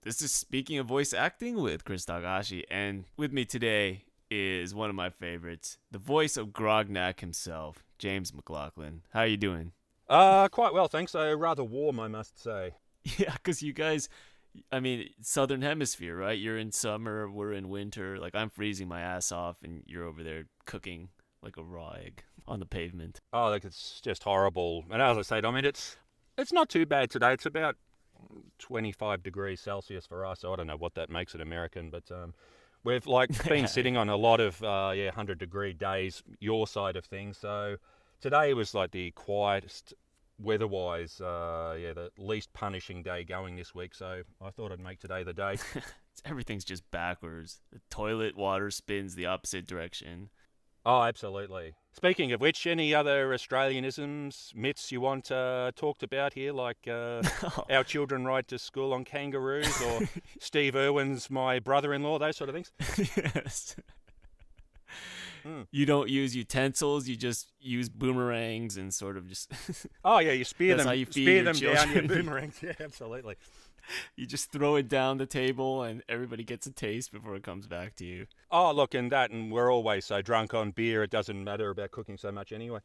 This is Speaking of Voice Acting with Chris Takahashi, and with me today is one of my favorites, the voice of Grognak himself, James McLauchlan. How you doing? Quite well, thanks. Rather warm, I must say. Yeah, because you guys, I mean, Southern Hemisphere, right? You're in summer, we're in winter. Like, I'm freezing my ass off, and you're over there cooking like a raw egg on the pavement. Oh, like it's just horrible. And as I said, I mean, it's not too bad today. It's about 25 degrees Celsius for us. I don't know what that makes it American, but we've like been sitting on a lot of 100-degree days, your side of things. So today was like the quietest weather-wise, the least punishing day going this week. So I thought I'd make today the day. Everything's just backwards. The toilet water spins the opposite direction. Oh, absolutely. Speaking of which, any other Australianisms, myths you want talked about here, like our children ride to school on kangaroos, or Steve Irwin's my brother-in-law, those sort of things? Yes. You don't use utensils, you just use boomerangs and sort of just... Oh, yeah, you spear That's them, how you feed spear your them down children. your boomerangs. Yeah, absolutely. You just throw it down the table and everybody gets a taste before it comes back to you. Oh, look, and we're always so drunk on beer, it doesn't matter about cooking so much anyway.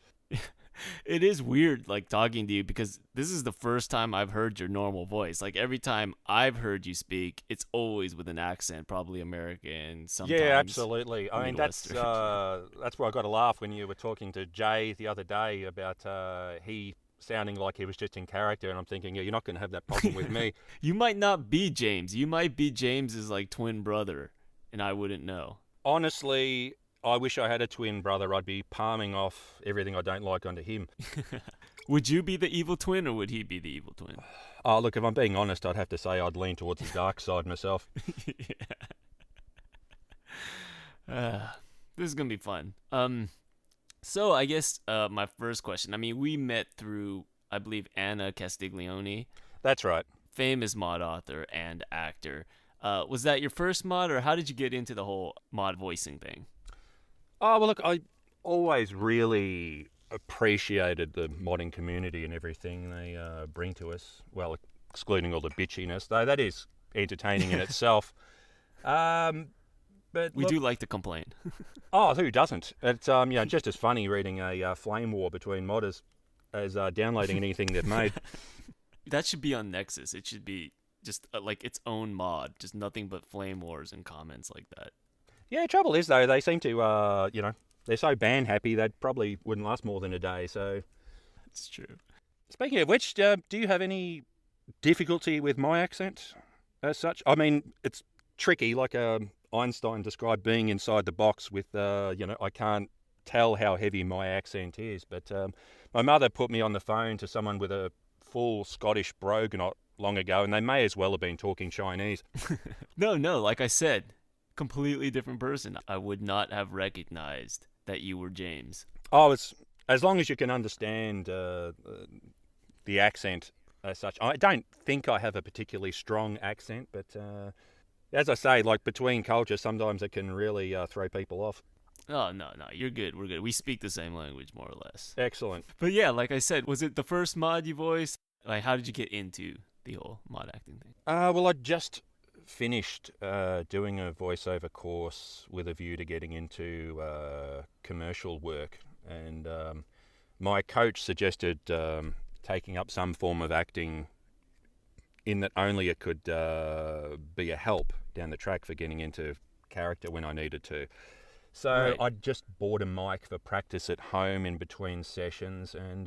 It is weird, like, talking to you, because this is the first time I've heard your normal voice. Like, every time I've heard you speak, it's always with an accent, probably American, sometimes Yeah, absolutely. I mean, that's Midwestern. where I got a laugh when you were talking to Jay the other day about he sounding like he was just in character, and I'm thinking, yeah, you're not going to have that problem with me. You might not be James. You might be James's, like, twin brother, and I wouldn't know. Honestly, I wish I had a twin brother. I'd be palming off everything I don't like onto him. Would you be the evil twin, or would he be the evil twin? Oh, look, if I'm being honest, I'd have to say I'd lean towards the dark side myself. This is gonna be fun. So I guess my first question. I mean, we met through, I believe, Anna Castiglione, That's right. famous mod author and actor. Was that your first mod, or how did you get into the whole mod voicing thing? Oh, well, look, I always really appreciated the modding community and everything they bring to us. Well, excluding all the bitchiness, though that is entertaining in itself. But We look, do like to complain. oh, who doesn't? It's just as funny reading a flame war between modders as downloading anything they've made. That should be on Nexus. It should be just like its own mod, just nothing but flame wars and comments like that. Yeah, trouble is though, they seem to they're so ban happy they probably wouldn't last more than a day. So, It's true. speaking of which, do you have any difficulty with my accent as such? I mean, it's tricky, like Einstein described being inside the box with, I can't tell how heavy my accent is. But my mother put me on the phone to someone with a full Scottish brogue not long ago, and they may as well have been talking Chinese. No, like I said, completely different person. I would not have recognized that you were James. Oh, it's as long as you can understand the accent as such. I don't think I have a particularly strong accent, but as I say, like between cultures, sometimes it can really throw people off. Oh, no, you're good. We're good. We speak the same language, more or less. Excellent. But yeah, like I said, was it the first mod you voiced? Like, how did you get into the whole mod acting thing? Well, I just finished doing a voiceover course with a view to getting into commercial work, and my coach suggested taking up some form of acting, in that only it could be a help down the track for getting into character when I needed to. So Right. I just bought a mic for practice at home in between sessions, and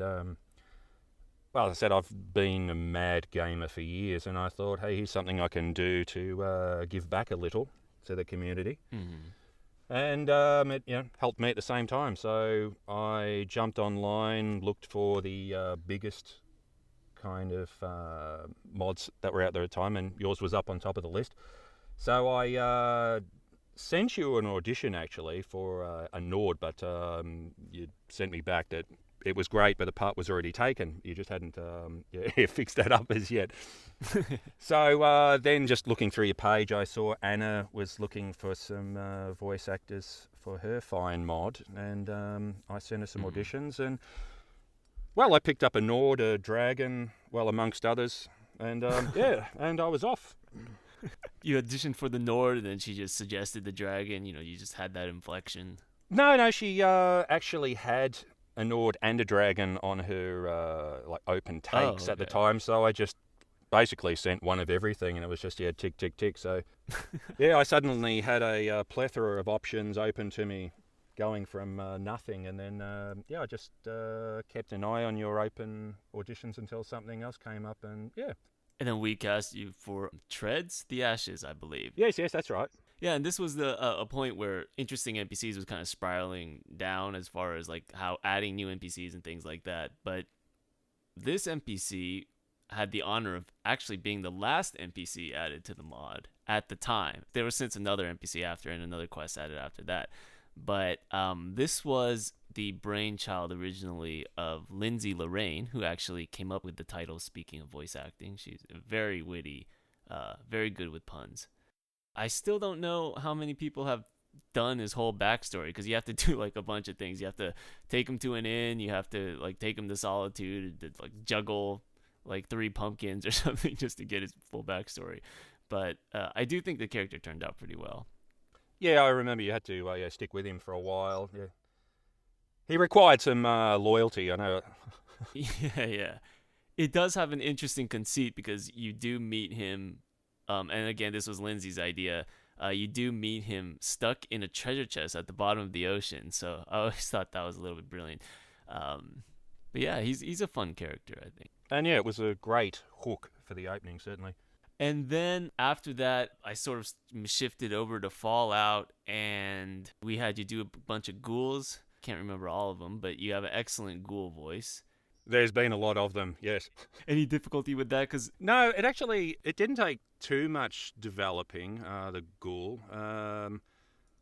well, as I said, I've been a mad gamer for years, and I thought, hey, here's something I can do to give back a little to the community. Mm-hmm. And it helped me at the same time. So I jumped online, looked for the biggest kind of mods that were out there at the time, and yours was up on top of the list. So I sent you an audition actually for a Nord, but you sent me back that it was great, but the part was already taken. You just hadn't fixed that up as yet. So then just looking through your page, I saw Anna was looking for some voice actors for her fine mod, and I sent her some auditions, and well, I picked up a Nord, a Dragon, well, amongst others, and and I was off. You auditioned for the Nord, and then she just suggested the dragon. You just had that inflection. No, she actually had a Nord and a dragon on her open takes at the Okay. time, so I just basically sent one of everything, and it was just tick, tick, tick. So yeah, I suddenly had a plethora of options open to me, going from nothing, and then I just kept an eye on your open auditions until something else came up, and yeah. And then we cast you for Treads the Ashes, I believe. Yes, that's right. Yeah, and this was a point where interesting NPCs was kind of spiraling down as far as like how adding new NPCs and things like that. But this NPC had the honor of actually being the last NPC added to the mod at the time. There was since another NPC after and another quest added after that. But this was the brainchild originally of Lindsay Lorraine, who actually came up with the title. Speaking of voice acting, she's very witty, very good with puns. I still don't know how many people have done his whole backstory, because you have to do like a bunch of things. You have to take him to an inn. You have to like take him to Solitude, to, like juggle like 3 pumpkins or something just to get his full backstory. But I do think the character turned out pretty well. Yeah, I remember you had to stick with him for a while. Yeah, he required some loyalty. I know. Yeah. It does have an interesting conceit because you do meet him, and again, this was Lindsay's idea. You do meet him stuck in a treasure chest at the bottom of the ocean. So I always thought that was a little bit brilliant. But yeah, he's a fun character, I think. And yeah, it was a great hook for the opening, certainly. And then after that, I sort of shifted over to Fallout, and we had you do a bunch of ghouls. Can't remember all of them, but you have an excellent ghoul voice. There's been a lot of them, yes. Any difficulty with that? Because No, it didn't take too much developing, the Ghoul.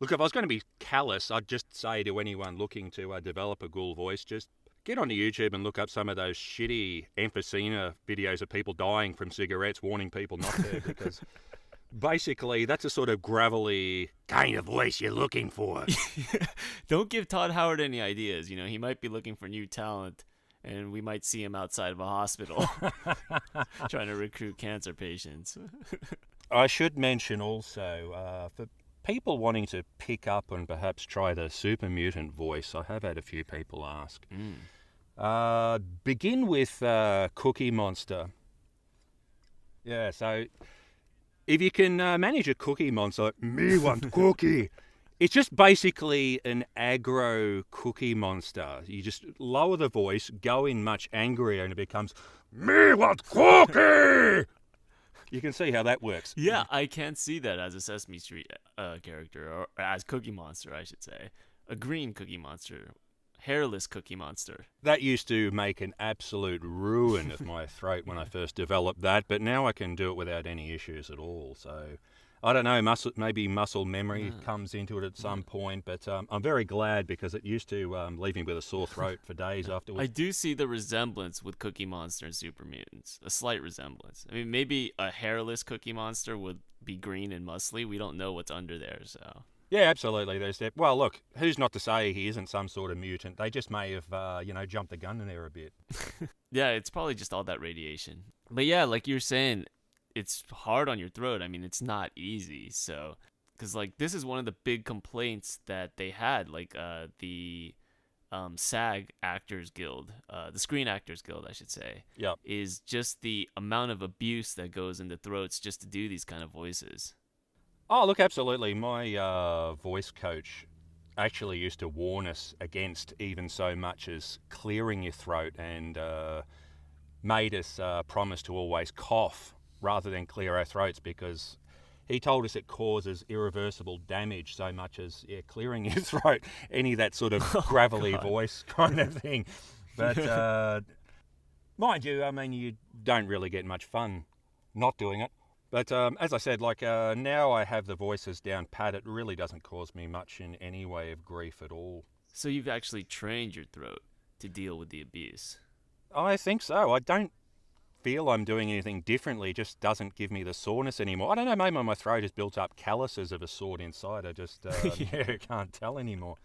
Look, if I was going to be callous, I'd just say to anyone looking to develop a Ghoul voice, just get onto YouTube and look up some of those shitty emphysema videos of people dying from cigarettes, warning people not to, because basically that's a sort of gravelly kind of voice you're looking for. don't give Todd Howard any ideas. He might be looking for new talent, and we might see him outside of a hospital trying to recruit cancer patients. I should mention also, for people wanting to pick up and perhaps try the Super Mutant voice, I have had a few people ask. Begin with Cookie Monster. Yeah, so if you can manage a Cookie Monster, me want cookie. It's just basically an aggro Cookie Monster. You just lower the voice, go in much angrier, and it becomes, me want cookie! You can see how that works. Yeah, I can see that as a Sesame Street character, or as Cookie Monster, I should say. A green Cookie Monster. Hairless Cookie Monster. That used to make an absolute ruin of my throat when I first developed that, but now I can do it without any issues at all. So I don't know, maybe muscle memory comes into it at some point, but I'm very glad, because it used to leave me with a sore throat for days afterwards. I do see the resemblance with Cookie Monster and Super Mutants. A slight resemblance. I mean, maybe a hairless Cookie Monster would be green and muscly. We don't know what's under there, so... Yeah, absolutely. Well, look, who's not to say he isn't some sort of mutant? They just may have, jumped the gun in there a bit. Yeah, it's probably just all that radiation. But yeah, like you're saying, it's hard on your throat. I mean, it's not easy. So, because like this is one of the big complaints that they had, like the SAG Actors Guild, the Screen Actors Guild, I should say, Yep. is just the amount of abuse that goes into throats just to do these kind of voices. Oh, look, absolutely. My voice coach actually used to warn us against even so much as clearing your throat, and made us promise to always cough rather than clear our throats, because he told us it causes irreversible damage so much as clearing your throat, any of that sort of gravelly voice kind of thing. But mind you, I mean, you don't really get much fun not doing it. But as I said, now I have the voices down pat, it really doesn't cause me much in any way of grief at all. So you've actually trained your throat to deal with the abuse. I think so. I don't feel I'm doing anything differently. It just doesn't give me the soreness anymore. I don't know, maybe my throat has built up calluses of a sort inside. I just can't tell anymore.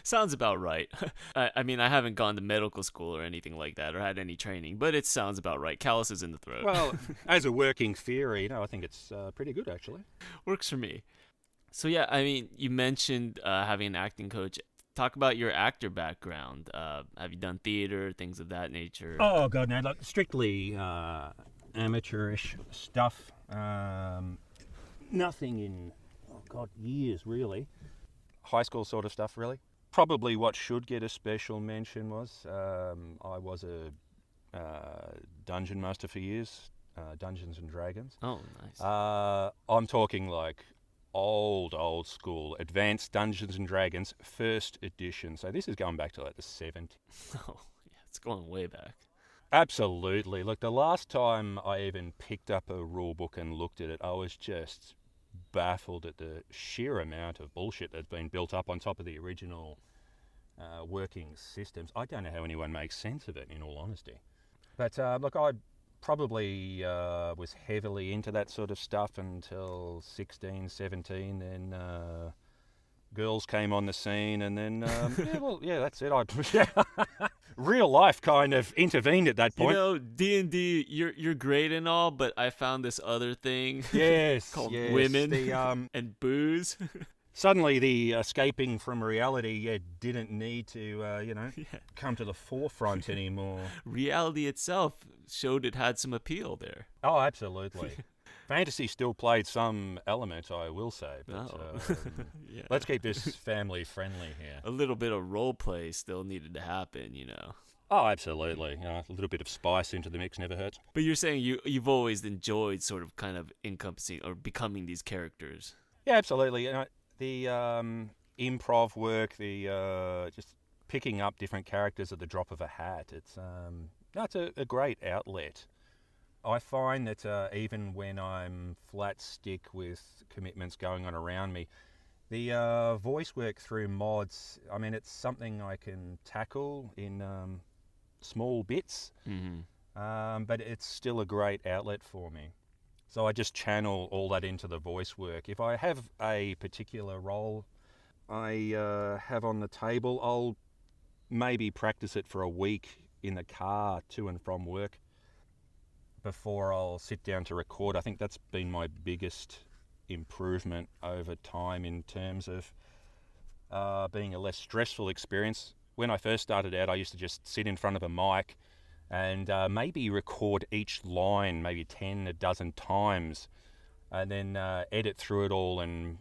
Sounds about right. I mean, I haven't gone to medical school or anything like that or had any training, but it sounds about right. Calluses in the throat. Well, as a working theory, I think it's pretty good, actually. Works for me. So, yeah, I mean, you mentioned having an acting coach. Talk about your actor background. Have you done theater, things of that nature? Oh, God, no. Like, strictly amateurish stuff. Nothing in, years, really. High school sort of stuff, really. Probably what should get a special mention was I was a dungeon master for years, Dungeons and Dragons. Oh, nice. I'm talking like old school, Advanced Dungeons and Dragons, first edition. So this is going back to like the 70s. Oh, yeah, it's going way back. Absolutely. Look, the last time I even picked up a rule book and looked at it, I was just baffled at the sheer amount of bullshit that's been built up on top of the original working systems. I don't know how anyone makes sense of it, in all honesty. But look, I probably was heavily into that sort of stuff until 16, 17. Then girls came on the scene, and then that's it. Real life kind of intervened at that point. You know, D&D, you're great and all, but I found this other thing. Yes, called yes, women and booze. Suddenly, the escaping from reality didn't need to, come to the forefront anymore. Reality itself showed it had some appeal there. Oh, absolutely. Fantasy still played some element, I will say. But, yeah. Let's keep this family friendly here. A little bit of role play still needed to happen, you know. Oh, absolutely. A little bit of spice into the mix never hurts. But you're saying you've always enjoyed sort of kind of encompassing or becoming these characters. Yeah, absolutely. The improv work, the just picking up different characters at the drop of a hat, it's a great outlet. I find that even when I'm flat stick with commitments going on around me, the voice work through mods, I mean, it's something I can tackle in small bits, but it's still a great outlet for me. So I just channel all that into the voice work. If I have a particular role I have on the table, I'll maybe practice it for a week in the car to and from work before I'll sit down to record. I think that's been my biggest improvement over time in terms of being a less stressful experience. When I first started out, I used to just sit in front of a mic and maybe record each line maybe 10 a dozen times and then edit through it all and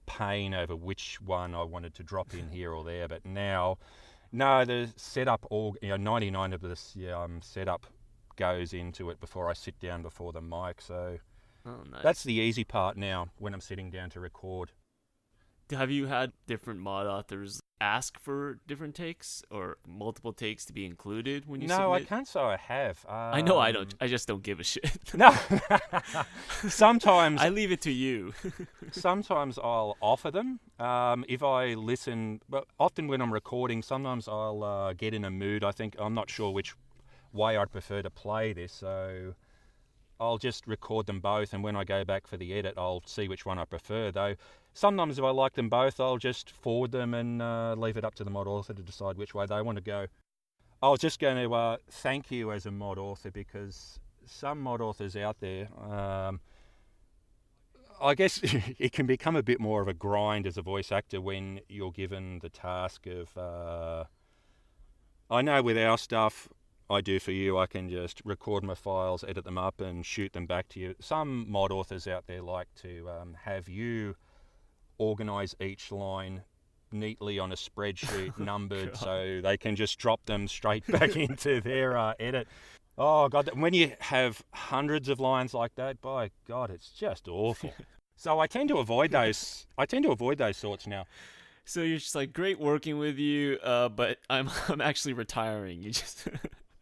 pain over which one I wanted to drop in here or there. But now, no, the setup, 99 of this setup goes into it before I sit down before the mic. So nice. That's the easy part now when I'm sitting down to record. Have you had different mod authors ask for different takes or multiple takes to be included when you submit? No, I can't say I have. I know I don't. I just don't give a shit. No. Sometimes I leave it to you. Sometimes I'll offer them. If I listen, but often when I'm recording, sometimes I'll get in a mood. I think I'm not sure which way I'd prefer to play this, so I'll just record them both, and when I go back for the edit, I'll see which one I prefer. Though sometimes if I like them both, I'll just forward them and leave it up to the mod author to decide which way they want to go. I was just going to thank you as a mod author, because some mod authors out there, I guess it can become a bit more of a grind as a voice actor when you're given the task of, I know with our stuff I do for you, I can just record my files, edit them up and shoot them back to you. Some mod authors out there like to have you organise each line neatly on a spreadsheet, numbered, so they can just drop them straight back into their edit. Oh, God, when you have hundreds of lines like that, by God, it's just awful. So I tend to avoid those. Sorts now. So you're just like, great working with you, but I'm actually retiring. You just...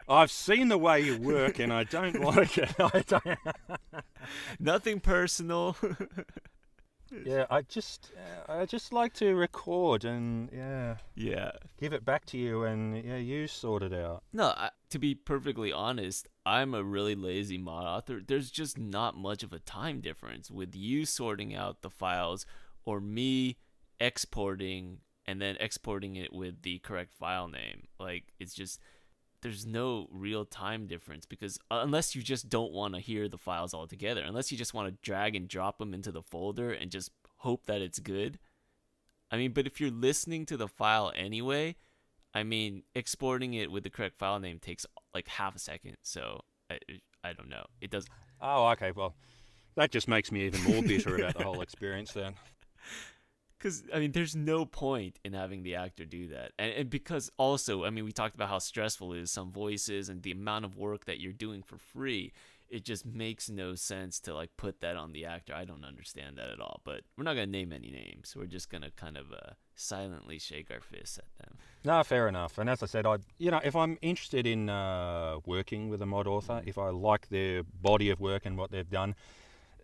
I've seen the way you work and I don't like it. Nothing personal. Yeah, I just like to record and give it back to you and you sort it out. No, to be perfectly honest, I'm a really lazy mod author. There's just not much of a time difference with you sorting out the files or me exporting and then exporting it with the correct file name. Like, it's just, there's no real time difference, because unless you just don't want to hear the files altogether, unless you just want to drag and drop them into the folder and just hope that it's good. I mean, but if you're listening to the file anyway, I mean, exporting it with the correct file name takes like half a second. So I don't know. It does. Oh, okay. Well, that just makes me even more bitter about the whole experience then. Because, I mean, there's no point in having the actor do that. And because also, I mean, we talked about how stressful it is, some voices, and the amount of work that you're doing for free. It just makes no sense to, like, put that on the actor. I don't understand that at all. But we're not going to name any names. We're just going to kind of silently shake our fists at them. No, fair enough. And as I said, if I'm interested in working with a mod author, if I like their body of work and what they've done,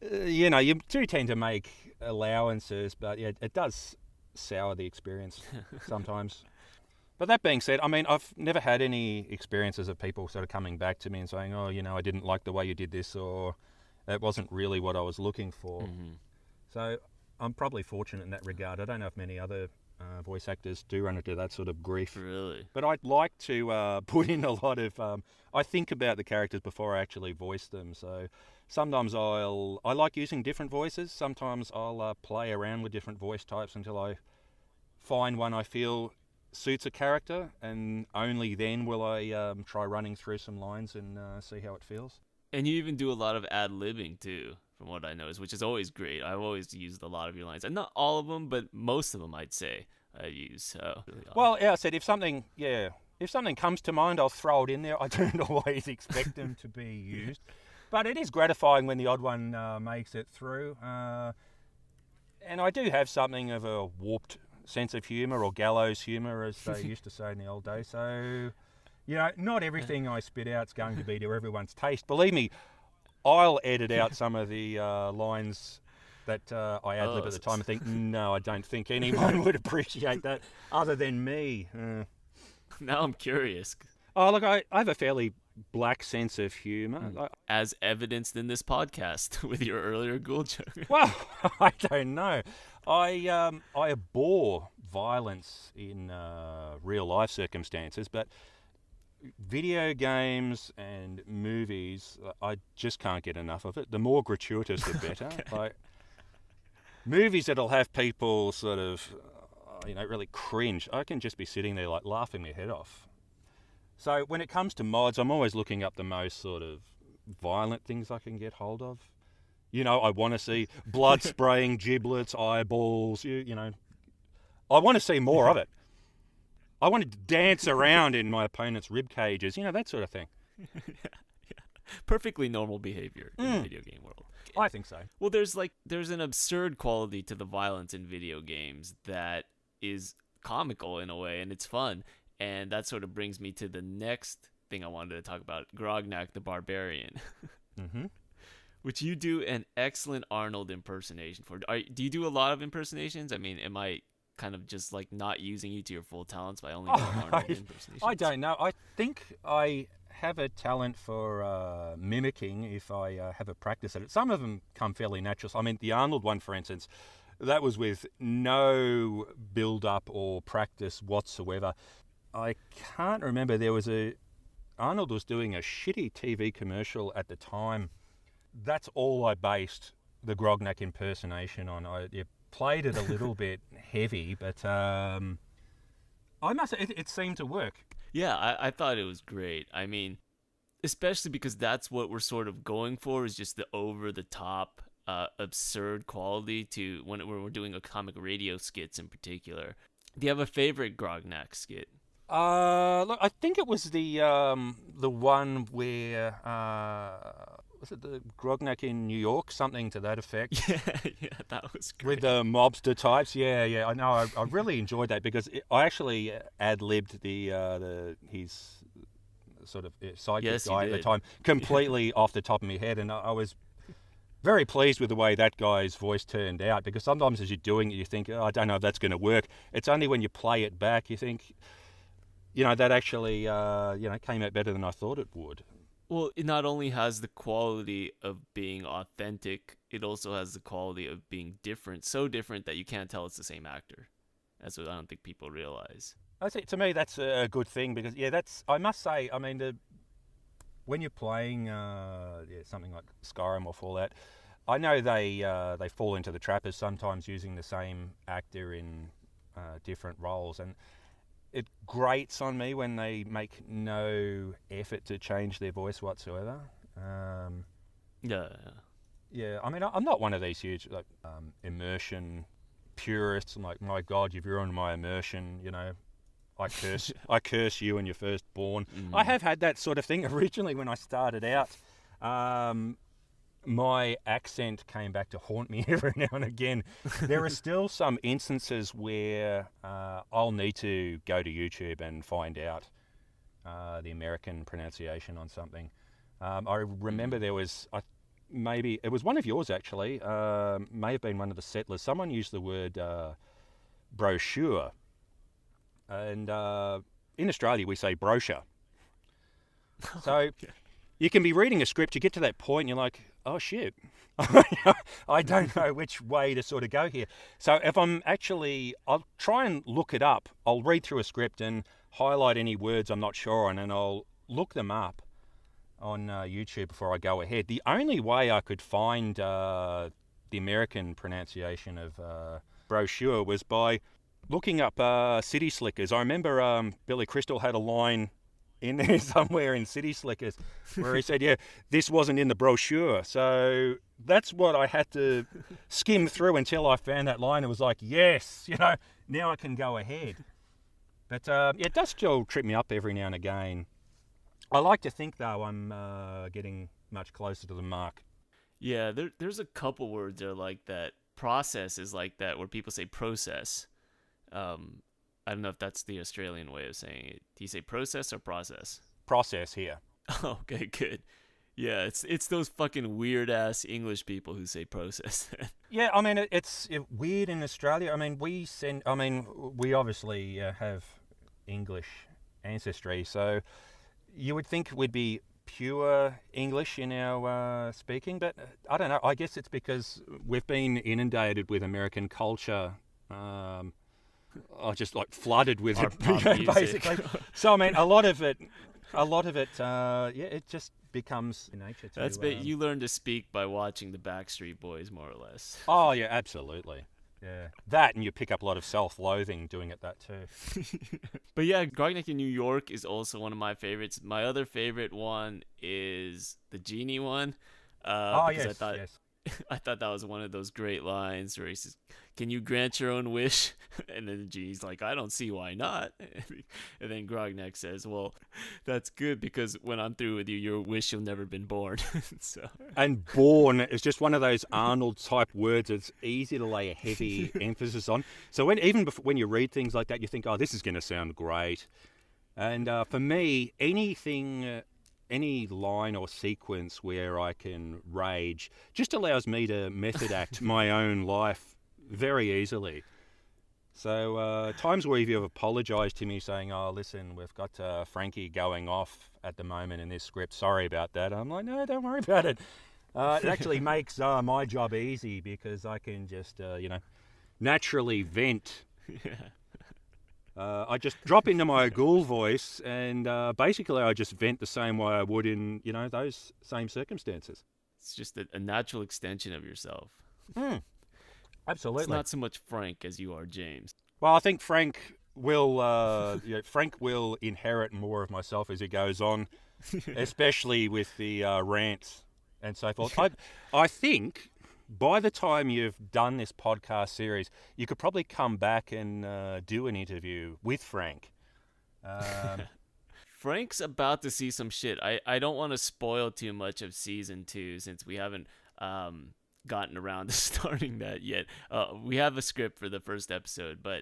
you do tend to make allowances, but yeah, it does sour the experience sometimes. But that being said, I mean, I've never had any experiences of people sort of coming back to me and saying, oh, I didn't like the way you did this, or it wasn't really what I was looking for. Mm-hmm. So I'm probably fortunate in that regard. I don't know if many other voice actors do run into that sort of grief. Really? But I'd like to put in a lot of... I think about the characters before I actually voice them. So sometimes I like using different voices. Sometimes I'll play around with different voice types until I find one I feel suits a character, and only then will I try running through some lines and see how it feels. And you even do a lot of ad-libbing too, from what I noticed, which is always great. I've always used a lot of your lines, and not all of them, but most of them I'd say I use. So really awesome. Well, yeah, I said if something comes to mind, I'll throw it in there. I don't always expect them to be used, but it is gratifying when the odd one makes it through. And I do have something of a warped sense of humour, or gallows humour, as they used to say in the old days. So, not everything I spit out is going to be to everyone's taste. Believe me, I'll edit out some of the lines that I ad-lib at the time and think, no, I don't think anyone would appreciate that other than me. Now I'm curious. Oh, look, I have a fairly black sense of humour. As evidenced in this podcast with your earlier Ghoul joke. Well, I don't know. I abhor violence in real life circumstances, but video games and movies, I just can't get enough of it. The more gratuitous, the better. Okay. Like movies that'll have people sort of, really cringe. I can just be sitting there like laughing my head off. So when it comes to mods, I'm always looking up the most sort of violent things I can get hold of. I want to see blood spraying, giblets, eyeballs, I want to see more of it. I want to dance around in my opponent's rib cages, that sort of thing. Yeah. Perfectly normal behavior in the video game world. I think so. Well, there's an absurd quality to the violence in video games that is comical in a way, and it's fun. And that sort of brings me to the next thing I wanted to talk about, Grognak the Barbarian. Mm-hmm. Which you do an excellent Arnold impersonation for. Do you do a lot of impersonations? I mean, am I kind of just like not using you to your full talents by only doing Arnold impersonations? I don't know. I think I have a talent for mimicking if I have a practice at it. Some of them come fairly natural. I mean, the Arnold one, for instance, that was with no build-up or practice whatsoever. I can't remember. Arnold was doing a shitty TV commercial at the time. That's all I based the Grognak impersonation on. I played it a little bit heavy, but I must say it seemed to work. Yeah, I thought it was great. I mean, especially because that's what we're sort of going for, is just the over-the-top, absurd quality to when we're doing a comic radio skits in particular. Do you have a favorite Grognak skit? Look, I think it was the one where was it the Grognak in New York, something to that effect? Yeah, that was great. With the mobster types, yeah. I know. I really enjoyed that because I actually ad-libbed his sort of sidekick guy at the time completely off the top of my head, and I was very pleased with the way that guy's voice turned out, because sometimes as you're doing it, you think, I don't know if that's going to work. It's only when you play it back you think, that actually, came out better than I thought it would. Well, it not only has the quality of being authentic, it also has the quality of being different, so different that you can't tell it's the same actor. That's what I don't think people realize. I see. To me, that's a good thing because that's. I must say, I mean, when you're playing something like Skyrim or Fallout, I know they fall into the trap of sometimes using the same actor in different roles, and it grates on me when they make no effort to change their voice whatsoever. Yeah. Yeah, I mean, I'm not one of these huge immersion purists. I'm like, my God, you've ruined my immersion. I curse you and your firstborn. I have had that sort of thing originally when I started out. My accent came back to haunt me every now and again. There are still some instances where I'll need to go to YouTube and find out the American pronunciation on something. I remember there was, maybe it was one of yours actually, may have been one of the settlers. Someone used the word brochure, and in Australia we say brochure. So you can be reading a script, you get to that point and you're like, oh shit, I don't know which way to sort of go here. So if I'll try and look it up. I'll read through a script and highlight any words I'm not sure on, and I'll look them up on YouTube before I go ahead. The only way I could find the American pronunciation of brochure was by looking up City Slickers. I remember Billy Crystal had a line in there somewhere in City Slickers where he said, yeah, this wasn't in the brochure. So that's what I had to skim through until I found that line. It was like, yes, now I can go ahead. But it does still trip me up every now and again. I like to think, though, I'm getting much closer to the mark. Yeah, there's a couple words that are like that. Process is like that, where people say process. I don't know if that's the Australian way of saying it. Do you say process or process? Process here. Oh, okay, good. Yeah, it's those fucking weird ass English people who say process. Yeah, I mean it's weird in Australia. I mean we obviously have English ancestry, so you would think we'd be pure English in our speaking, but I don't know. I guess it's because we've been inundated with American culture. I just like flooded with it, basically. So I mean, a lot of it, it just becomes nature. You learn to speak by watching the Backstreet Boys, more or less. Oh yeah, absolutely. Yeah, that, and you pick up a lot of self-loathing doing it that too. But yeah, Grognak in New York is also one of my favorites. My other favorite one is the Genie one. Yes. I thought that was one of those great lines where he says, "Can you grant your own wish?" And then the genie's like, "I don't see why not." And then Grognak says, "Well, that's good because when I'm through with you, your wish you'll never been born." And born is just one of those Arnold type words. It's easy to lay a heavy emphasis on. So when you read things like that, you think, "Oh, this is going to sound great." And for me, any line or sequence where I can rage just allows me to method act my own life very easily. So times where you've apologised to me saying, "Oh, listen, we've got Frankie going off at the moment in this script. Sorry about that." I'm like, "No, don't worry about it." It actually makes my job easy because I can just, naturally vent. Yeah. I just drop into my Ghoul voice and basically I just vent the same way I would in, those same circumstances. It's just a natural extension of yourself. Absolutely. It's not so much Frank as you are James. Well, I think Frank will inherit more of myself as he goes on, especially with the rants and so forth. I think by the time you've done this podcast series, you could probably come back and do an interview with Frank. Frank's about to see some shit. I don't want to spoil too much of season 2 since we haven't gotten around to starting that yet. We have a script for the first episode, but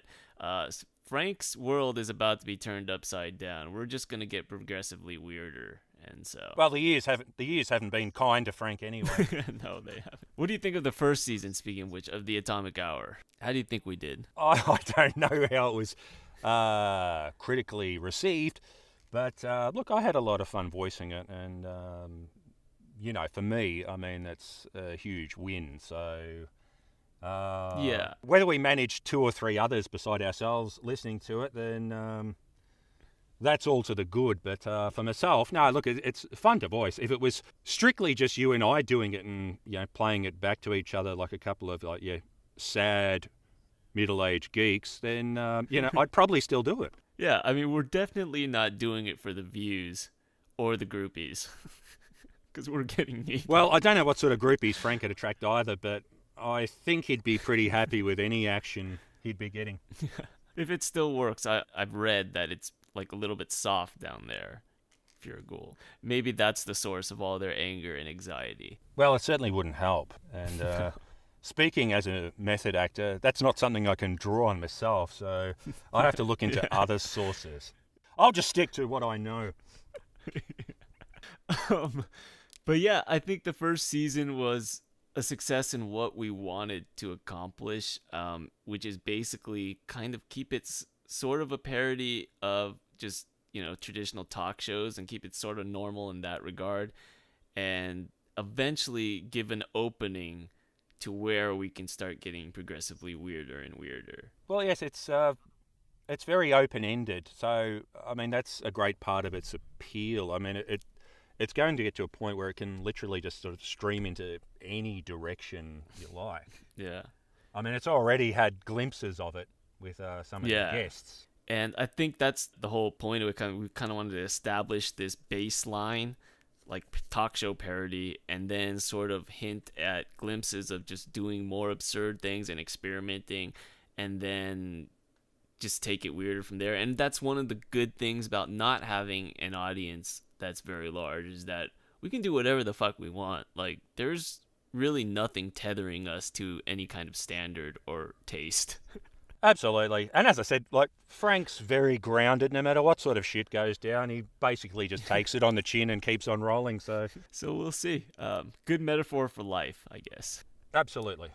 Frank's world is about to be turned upside down. We're just going to get progressively weirder. And so, well, the years haven't been kind to Frank anyway. No, they haven't. What do you think of the first season? Speaking of which, of the Atomic Hour, how do you think we did? I don't know how it was critically received, But look, I had a lot of fun voicing it, and for me, I mean, that's a huge win. So Yeah. whether we manage 2 or 3 others beside ourselves listening to it, then that's all to the good. But for myself, no, look, it's fun to voice. If it was strictly just you and I doing it and playing it back to each other like a couple of sad middle-aged geeks, then I'd probably still do it. Yeah, I mean, we're definitely not doing it for the views or the groupies. Because we're getting needy. Well, I don't know what sort of groupies Frank could attract either, but I think he'd be pretty happy with any action he'd be getting. If it still works, I've read that it's like a little bit soft down there if you're a ghoul. Maybe that's the source of all their anger and anxiety. Well, it certainly wouldn't help. And speaking as a method actor, that's not something I can draw on myself, so I'd have to look into other sources. I'll just stick to what I know. But yeah, I think the first season was a success in what we wanted to accomplish, which is basically kind of keep it sort of a parody of just, traditional talk shows and keep it sort of normal in that regard, and eventually give an opening to where we can start getting progressively weirder and weirder. Well, yes, it's very open-ended, so I mean that's a great part of its appeal. I mean it's going to get to a point where it can literally just sort of stream into any direction you like. Yeah. I mean, it's already had glimpses of it with some of the guests. And I think that's the whole point of it. We kind of wanted to establish this baseline, like talk show parody, and then sort of hint at glimpses of just doing more absurd things and experimenting, and then just take it weirder from there. And that's one of the good things about not having an audience that's very large, is that we can do whatever the fuck we want. Like, there's really nothing tethering us to any kind of standard or taste. Absolutely. And as I said, like, Frank's very grounded no matter what sort of shit goes down. He basically just takes it on the chin and keeps on rolling. So we'll see. Good metaphor for life, I guess. Absolutely.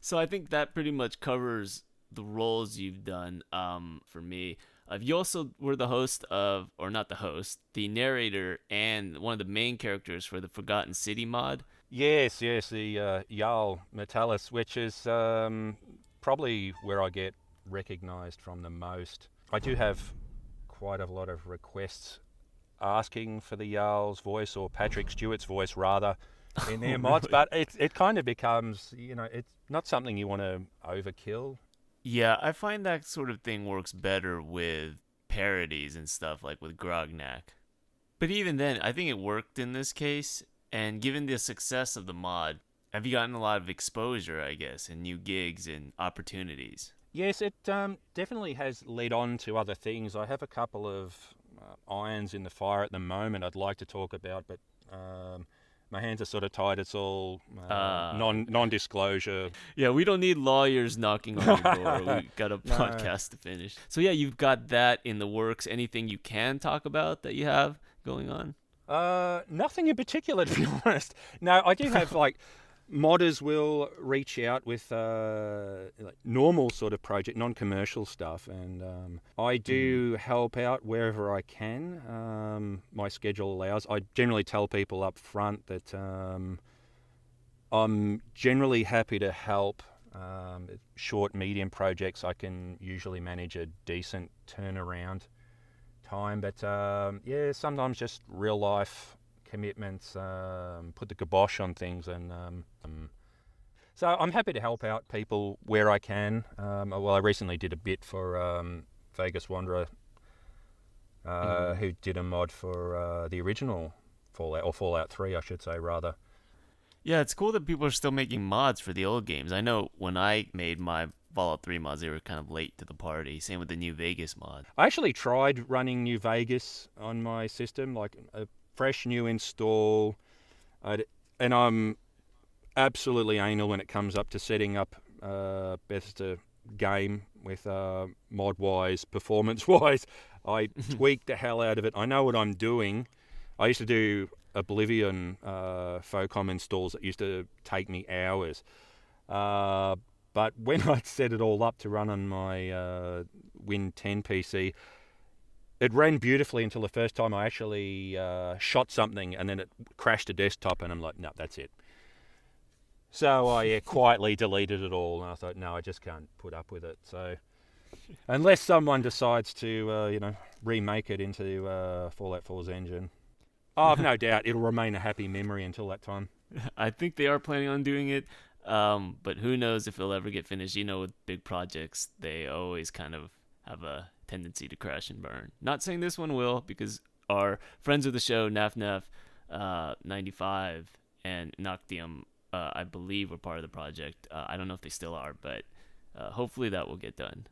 So I think that pretty much covers the roles you've done. For me, you also were the host of, or not the host, the narrator and one of the main characters for the Forgotten City mod. Yes, the Jarl Metallus, which is probably where I get recognised from the most. I do have quite a lot of requests asking for the Jarl's voice, or Patrick Stewart's voice rather, in their mods, really? But it kind of becomes, it's not something you want to overkill. Yeah, I find that sort of thing works better with parodies and stuff, like with Grognak. But even then, I think it worked in this case, and given the success of the mod, have you gotten a lot of exposure, I guess, and new gigs and opportunities? Yes, it definitely has led on to other things. I have a couple of irons in the fire at the moment I'd like to talk about, but my hands are sort of tied. It's all non-disclosure. Yeah, we don't need lawyers knocking on the door. We got a podcast to finish. So yeah, you've got that in the works. Anything you can talk about that you have going on? Nothing in particular, to be honest. No, I do have modders will reach out with normal sort of project, non-commercial stuff, and I do help out wherever I can. My schedule allows. I generally tell people up front that I'm generally happy to help. Short, medium projects, I can usually manage a decent turnaround time, but sometimes just real life commitments put the kibosh on things, and so I'm happy to help out people where I can. I recently did a bit for Vegas Wanderer, who did a mod for the original Fallout, or Fallout 3 I should say rather. Yeah, it's cool that people are still making mods for the old games. I know when I made my Fallout 3 mods, they were kind of late to the party. Same with the New Vegas mod. I actually tried running New Vegas on my system, like a fresh new install, and I'm absolutely anal when it comes up to setting up Bethesda game with mod-wise, performance-wise. I tweak the hell out of it. I know what I'm doing. I used to do Oblivion FOCOM installs that used to take me hours. But when I set it all up to run on my Win 10 PC, it ran beautifully until the first time I actually shot something, and then it crashed the desktop, and I'm like, no, that's it. So I quietly deleted it all, and I thought, no, I just can't put up with it. So unless someone decides to, remake it into Fallout 4's engine, I've no doubt it'll remain a happy memory until that time. I think they are planning on doing it, but who knows if it'll ever get finished. With big projects, they always kind of have a tendency to crash and burn. Not saying this one will, because our friends of the show, Naf 95 and Noctium, I believe were part of the project. I don't know if they still are, but hopefully that will get done.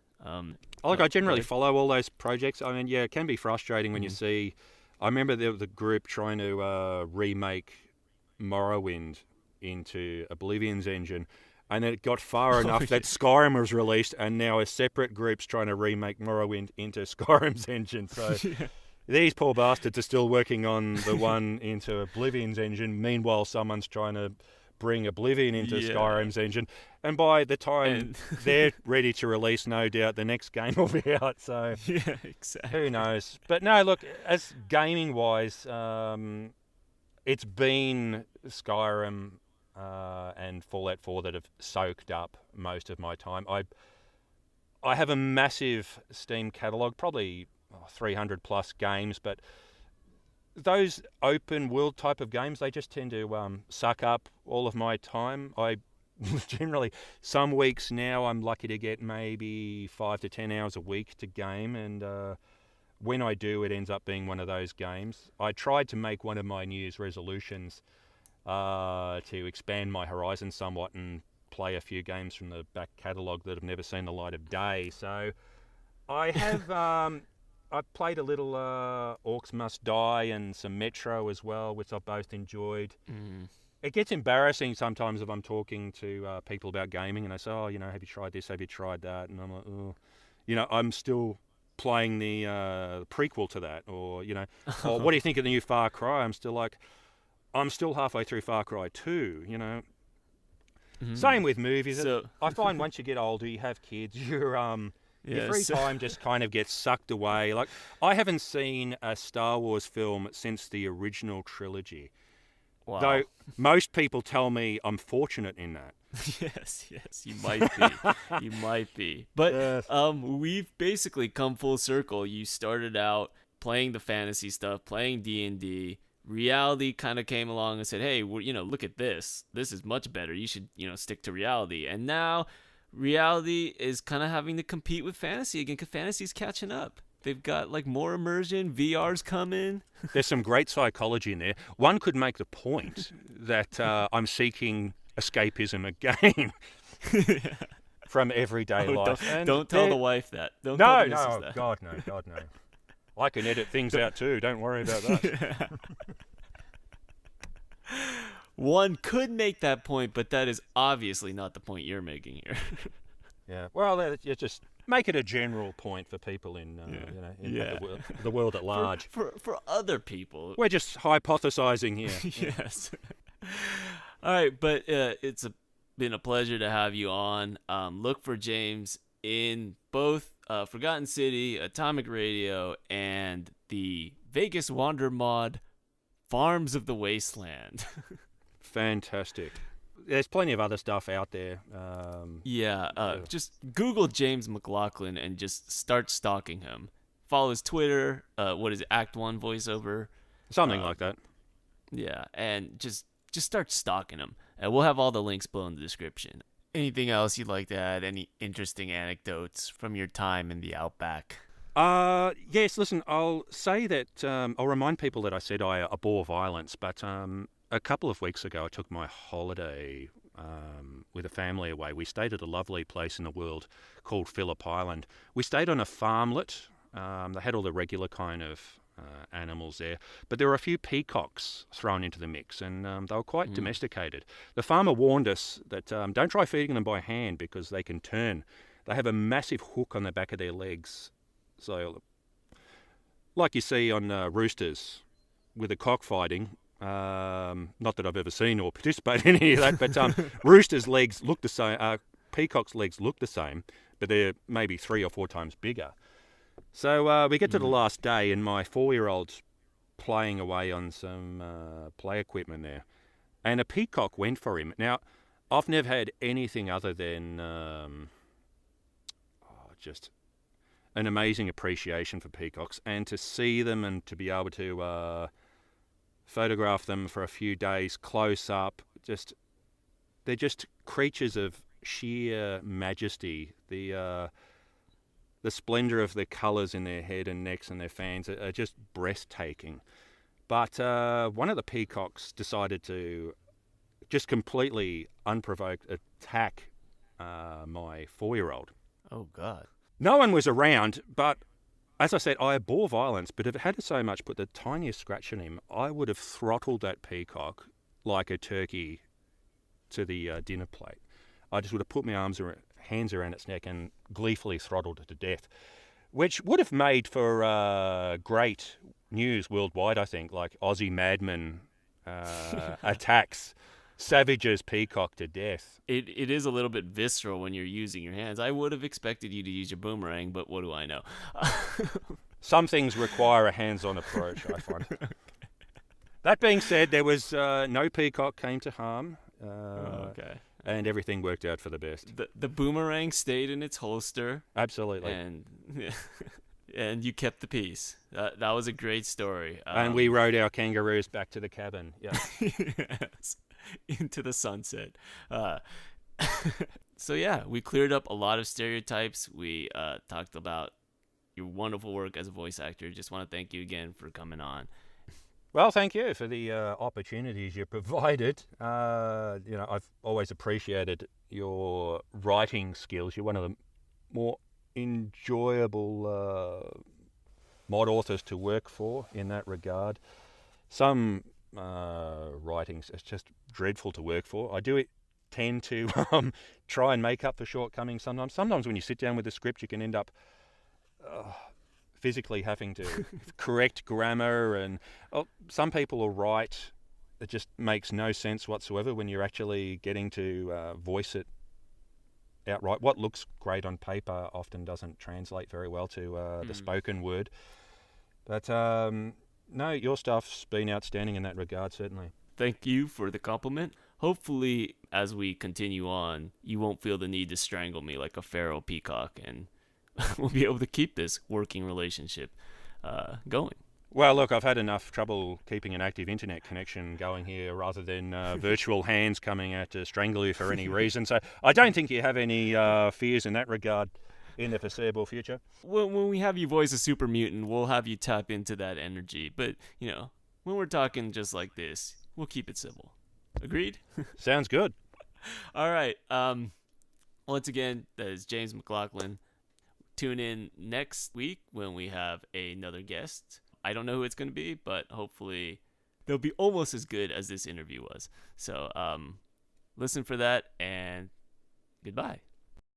I generally follow all those projects. I mean, yeah, it can be frustrating when you see... I remember there was a group trying to remake Morrowind into Oblivion's engine, and then it got far enough that Skyrim was released, and now a separate group's trying to remake Morrowind into Skyrim's engine. So these poor bastards are still working on the one into Oblivion's engine. Meanwhile, someone's trying to bring Oblivion into Skyrim's engine, and by the time they're ready to release, no doubt the next game will be out. So yeah, exactly. Who knows? But no, look, as gaming wise, it's been Skyrim and Fallout 4 that have soaked up most of my time. I have a massive Steam catalogue, probably 300 plus games, but those open world type of games, they just tend to suck up all of my time. I generally, some weeks now, I'm lucky to get maybe 5 to 10 hours a week to game, and when I do, it ends up being one of those games. I tried to make one of my New Year's resolutions to expand my horizon somewhat and play a few games from the back catalogue that have never seen the light of day. So I have... I've played a little Orcs Must Die and some Metro as well, which I've both enjoyed. It gets embarrassing sometimes if I'm talking to people about gaming and they say, oh, have you tried this, have you tried that? And I'm like, oh, I'm still playing the prequel to that. Or, oh, what do you think of the new Far Cry? I'm still halfway through Far Cry 2, Same with movies. So... I find once you get older, you have kids, your free time just kind of gets sucked away. Like, I haven't seen a Star Wars film since the original trilogy. Wow. Though most people tell me I'm fortunate in that. Yes, you might be. You might be. But yes. We've basically come full circle. You started out playing the fantasy stuff, playing D&D. Reality kind of came along and said, hey, look at this. This is much better. You should, stick to reality. And now... reality is kind of having to compete with fantasy again because fantasy's catching up. They've got more immersion, VR's coming. There's some great psychology in there. One could make the point that I'm seeking escapism again from everyday life. Don't tell the wife that. No, that. God no. I can edit things out too. Don't worry about that. One could make that point, but that is obviously not the point you're making here. Yeah, well, you just make it a general point for people in the world at large. For other people. We're just hypothesizing here. Yes. All right, but it's been a pleasure to have you on. Look for James in both Forgotten City, Atomic Radio, and the Vegas Wander mod, Farms of the Wasteland. Fantastic. There's plenty of other stuff out there. Just Google James McLauchlan and just start stalking him. Follow his Twitter. What is it? Act 1 voiceover. Something like that. Yeah, and just start stalking him. And we'll have all the links below in the description. Anything else you'd like to add? Any interesting anecdotes from your time in the Outback? Yes, listen, I'll say that I'll remind people that I said I abhor violence, but a couple of weeks ago I took my holiday with a family away. We stayed at a lovely place in the world called Phillip Island. We stayed on a farmlet. They had all the regular kind of animals there, but there were a few peacocks thrown into the mix, and they were quite domesticated. The farmer warned us that don't try feeding them by hand because they can turn. They have a massive hook on the back of their legs. So, like you see on roosters with the cockfighting, not that I've ever seen or participated in any of that, but roosters' legs look the same, peacocks' legs look the same, but they're maybe 3 or 4 times bigger. So we get to the last day, and my 4-year-old's playing away on some play equipment there, and a peacock went for him. Now, I've never had anything other than just an amazing appreciation for peacocks, and to see them and to be able to photograph them for a few days close up, they're just creatures of sheer majesty. The splendor of their colours in their head and necks and their fans are just breathtaking. But one of the peacocks decided to just completely unprovoked attack my 4-year-old. Oh, God. No one was around, but as I said, I abhor violence, but if it had so much put the tiniest scratch on him, I would have throttled that peacock like a turkey to the dinner plate. I just would have put my hands around its neck and gleefully throttled it to death, which would have made for great news worldwide, I think, like Aussie madman attacks savages peacock to death. It is a little bit visceral when you're using your hands. I would have expected you to use your boomerang, but what do I know? Some things require a hands-on approach, I find. Okay. That being said, there was no peacock came to harm. Okay. And everything worked out for the best. The boomerang stayed in its holster. Absolutely. And you kept the peace. That was a great story. And we rode our kangaroos back to the cabin. Yeah. Yes. Into the sunset. So yeah, we cleared up a lot of stereotypes. We talked about your wonderful work as a voice actor. Just want to thank you again for coming on. Well, thank you for the opportunities you provided. I've always appreciated your writing skills. You're one of the more enjoyable mod authors to work for in that regard. Some writings is just dreadful to work for. I do tend to try and make up for shortcomings sometimes. Sometimes when you sit down with a script, you can end up physically having to correct grammar, and some people will write it just makes no sense whatsoever when you're actually getting to voice it outright. What looks great on paper often doesn't translate very well to the spoken word. But no, your stuff's been outstanding in that regard, certainly. Thank you for the compliment. Hopefully, as we continue on, you won't feel the need to strangle me like a feral peacock, and we'll be able to keep this working relationship going. Well, look, I've had enough trouble keeping an active internet connection going here rather than virtual hands coming out to strangle you for any reason. So I don't think you have any fears in that regard in the foreseeable future. When we have you voice a super mutant, we'll have you tap into that energy. But, when we're talking just like this, we'll keep it civil. Agreed? Sounds good. All right. Once again, that is James McLauchlan. Tune in next week when we have another guest. I don't know who it's going to be, but hopefully they'll be almost as good as this interview was. So listen for that, and goodbye.